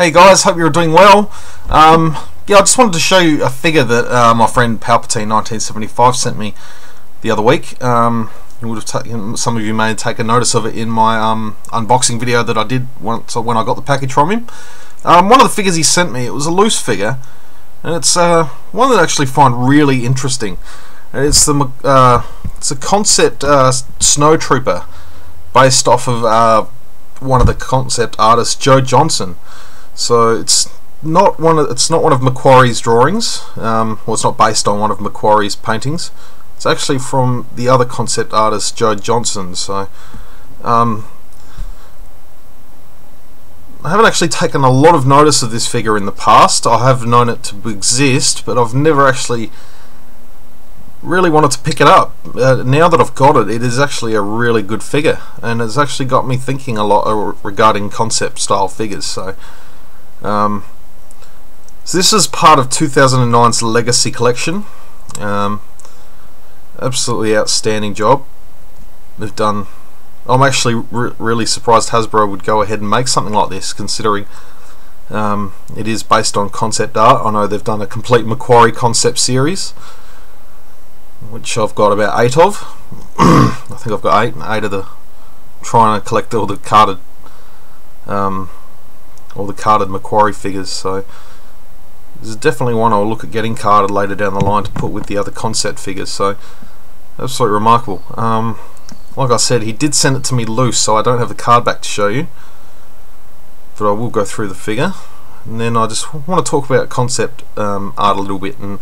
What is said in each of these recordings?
Hey guys, hope you're doing well. Yeah, I just wanted to show you a figure that my friend Palpatine 1975 sent me the other week. You would have some of you may have taken notice of it in my unboxing video that I did once when I got the package from him. One of the figures he sent me, it was a loose figure, and it's one that I actually find really interesting. It's a concept Snowtrooper based off of one of the concept artists, Joe Johnston. So it's not one of Macquarie's drawings. Well, it's not based on one of Macquarie's paintings. It's actually from the other concept artist, Joe Johnston. So I haven't actually taken a lot of notice of this figure in the past. I have known it to exist, but I've never actually really wanted to pick it up. Now that I've got it, it is actually a really good figure, and it's actually got me thinking a lot regarding concept style figures. So this is part of 2009's Legacy collection. Absolutely outstanding job they've done. I'm actually really surprised Hasbro would go ahead and make something like this, considering it is based on concept art. I know they've done a complete Macquarie concept series, which I've got about 8 of. I think I've got 8 of the, trying to collect all the carded Macquarie figures. So this is definitely one I'll look at getting carded later down the line to put with the other concept figures. So absolutely remarkable. Like I said, he did send it to me loose, so I don't have the card back to show you, but I will go through the figure, and then I just want to talk about concept art a little bit and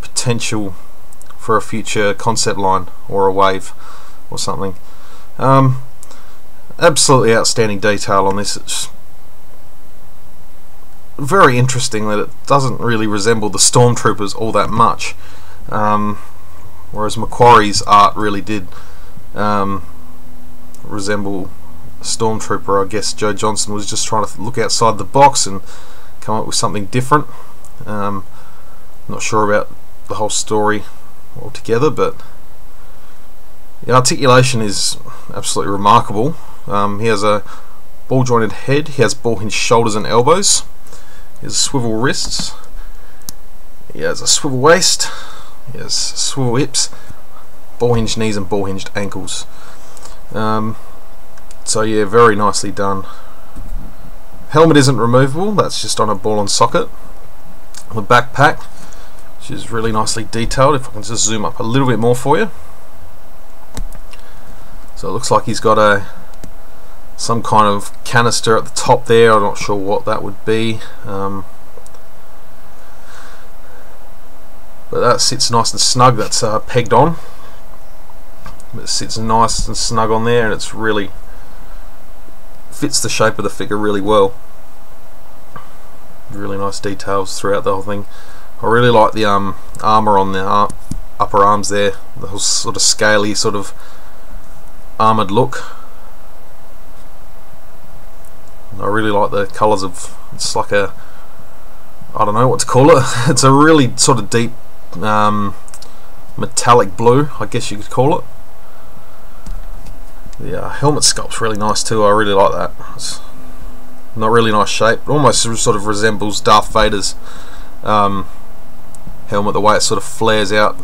potential for a future concept line or a wave or something. Absolutely outstanding detail on this. It's very interesting that it doesn't really resemble the Stormtroopers all that much, whereas Macquarie's art really did resemble a Stormtrooper. I guess Joe Johnston was just trying to look outside the box and come up with something different. Not sure about the whole story altogether, but the articulation is absolutely remarkable. He has a ball jointed head, he has ball hinged shoulders and elbows, he has swivel wrists, he has a swivel waist, he has swivel hips, ball hinged knees and ball hinged ankles. So yeah, very nicely done. Helmet isn't removable, that's just on a ball and socket. The backpack, which is really nicely detailed. If I can just zoom up a little bit more for you. So it looks like he's got some kind of canister at the top there. I'm not sure what that would be, but that sits nice and snug. That's pegged on. It sits nice and snug on there, and it's really fits the shape of the figure really well. Really nice details throughout the whole thing. I really like the armour on the upper arms there, the whole sort of scaly, sort of armoured look. I really like the colours of, it's like a, I don't know what to call it. It's a really sort of deep metallic blue, I guess you could call it. The helmet sculpt's really nice too. I really like that. It's not really nice shape. It almost sort of resembles Darth Vader's helmet, the way it sort of flares out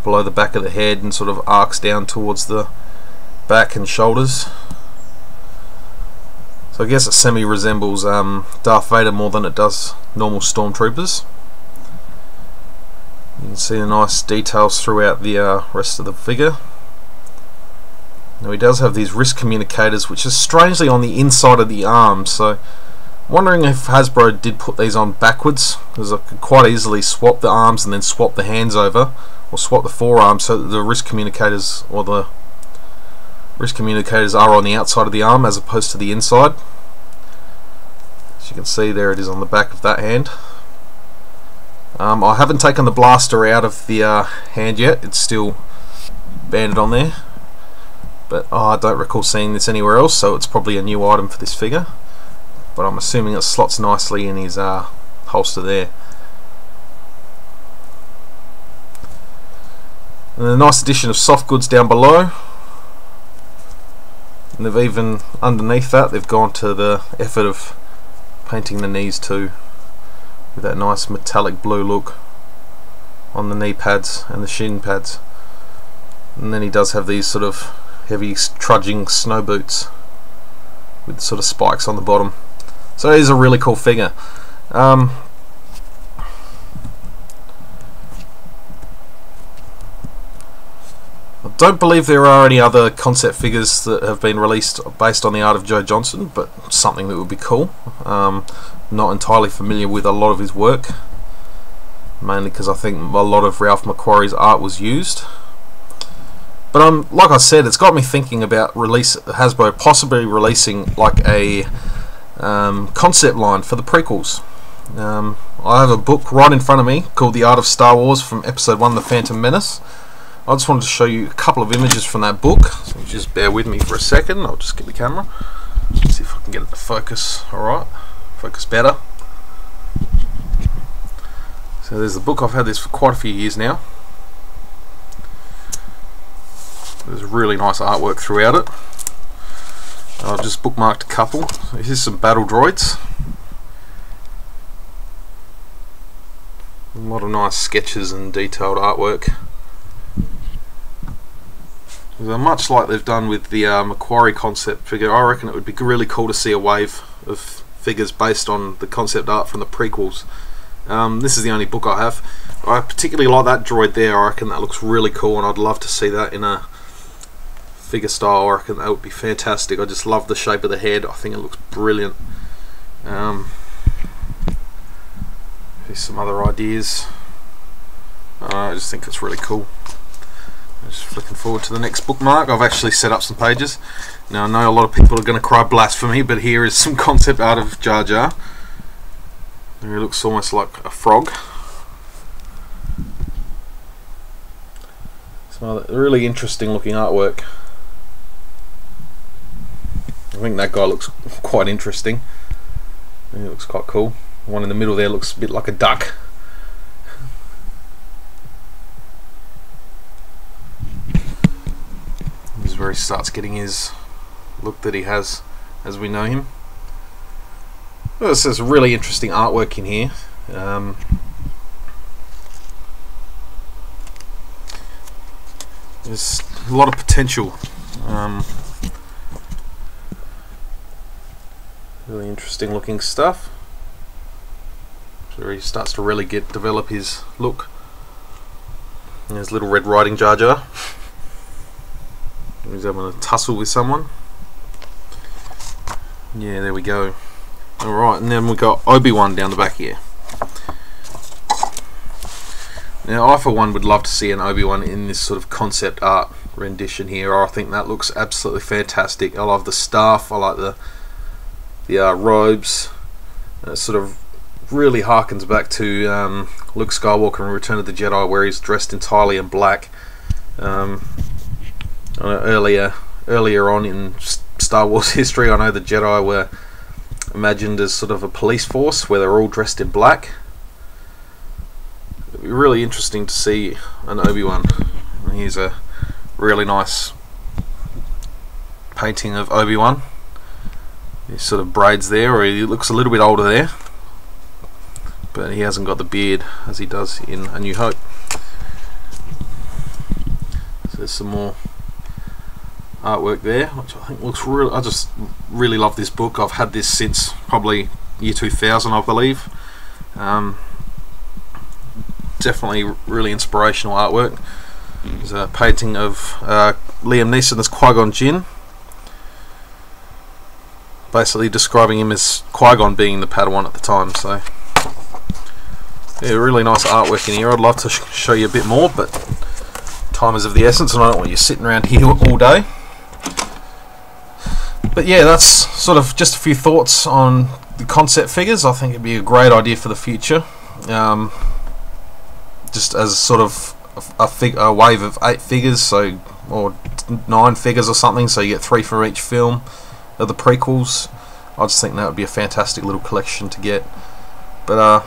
below the back of the head and sort of arcs down towards the back and shoulders. So I guess it semi resembles Darth Vader more than it does normal Stormtroopers. You can see the nice details throughout the rest of the figure. Now he does have these wrist communicators, which is strangely on the inside of the arm, so wondering if Hasbro did put these on backwards, because I could quite easily swap the arms and then swap the hands over, or swap the forearms so that the wrist communicators are on the outside of the arm as opposed to the inside. As you can see, there it is on the back of that hand. I haven't taken the blaster out of the hand yet, it's still banded on there, but I don't recall seeing this anywhere else, so it's probably a new item for this figure, but I'm assuming it slots nicely in his holster there. And a nice addition of soft goods down below, and they've even underneath that they've gone to the effort of painting the knees too, with that nice metallic blue look on the knee pads and the shin pads. And then he does have these sort of heavy trudging snow boots with sort of spikes on the bottom. So it is a really cool figure. I don't believe there are any other concept figures that have been released based on the art of Joe Johnston, but something that would be cool. Not entirely familiar with a lot of his work, mainly because I think a lot of Ralph McQuarrie's art was used. But like I said, it's got me thinking about Hasbro possibly releasing like a concept line for the prequels. I have a book right in front of me called The Art of Star Wars from Episode 1, The Phantom Menace. I just wanted to show you a couple of images from that book, so just bear with me for a second. I'll just get the camera, see if I can get it to focus. Alright, focus better. So there's the book. I've had this for quite a few years now. There's really nice artwork throughout it. I've just bookmarked a couple. So here's some battle droids. A lot of nice sketches and detailed artwork. Much like they've done with the McQuarrie concept figure, I reckon it would be really cool to see a wave of figures based on the concept art from the prequels. This is the only book I have. I particularly like that droid there. I reckon that looks really cool, and I'd love to see that in a figure style. I reckon that would be fantastic. I just love the shape of the head. I think it looks brilliant. Here's some other ideas. I just think it's really cool. Just looking forward to the next bookmark. I've actually set up some pages. Now I know a lot of people are going to cry blasphemy, but here is some concept art of Jar Jar. He looks almost like a frog. Some other really interesting looking artwork. I think that guy looks quite interesting. He looks quite cool. The one in the middle there looks a bit like a duck. This is where he starts getting his look that he has as we know him. Well, this is really interesting artwork in here. There's a lot of potential. Really interesting looking stuff. So he starts to really develop his look. And there's little Red Riding Jar Jar. He's having a tussle with someone. Yeah, there we go. Alright, and then we've got Obi-Wan down the back here. Now I for one would love to see an Obi-Wan in this sort of concept art rendition here. I think that looks absolutely fantastic. I love the staff, I like the robes. It sort of really harkens back to Luke Skywalker in Return of the Jedi, where he's dressed entirely in black. Earlier on in Star Wars history, I know the Jedi were imagined as sort of a police force where they're all dressed in black. It'd be really interesting to see an Obi-Wan. Here's a really nice painting of Obi-Wan. His sort of braids there, or he looks a little bit older there, but he hasn't got the beard as he does in A New Hope. So there's some more artwork there, which I think looks real. I just really love this book. I've had this since probably year 2000, I believe. Definitely really inspirational artwork. There's a painting of Liam Neeson as Qui-Gon Jinn, basically describing him as Qui-Gon being the Padawan at the time. So yeah, really nice artwork in here. I'd love to show you a bit more, but time is of the essence and I don't want you sitting around here all day. But yeah, that's sort of just a few thoughts on the concept figures. I think it'd be a great idea for the future. Just as sort of a wave of 8 figures, so, or 9 figures or something, so you get 3 for each film of the prequels. I just think that would be a fantastic little collection to get. But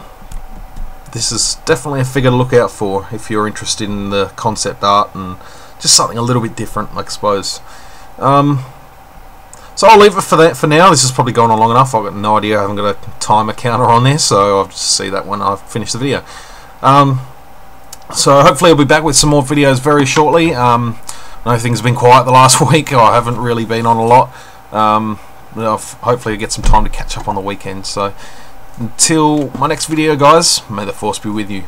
this is definitely a figure to look out for if you're interested in the concept art and just something a little bit different, I suppose. So I'll leave it for that for now. This is probably going on long enough. I've got no idea. I haven't got a timer counter on there, so I'll just see that when I finish the video. So hopefully I'll be back with some more videos very shortly. I know things have been quiet the last week. I haven't really been on a lot. Hopefully I get some time to catch up on the weekend. So until my next video, guys, may the force be with you.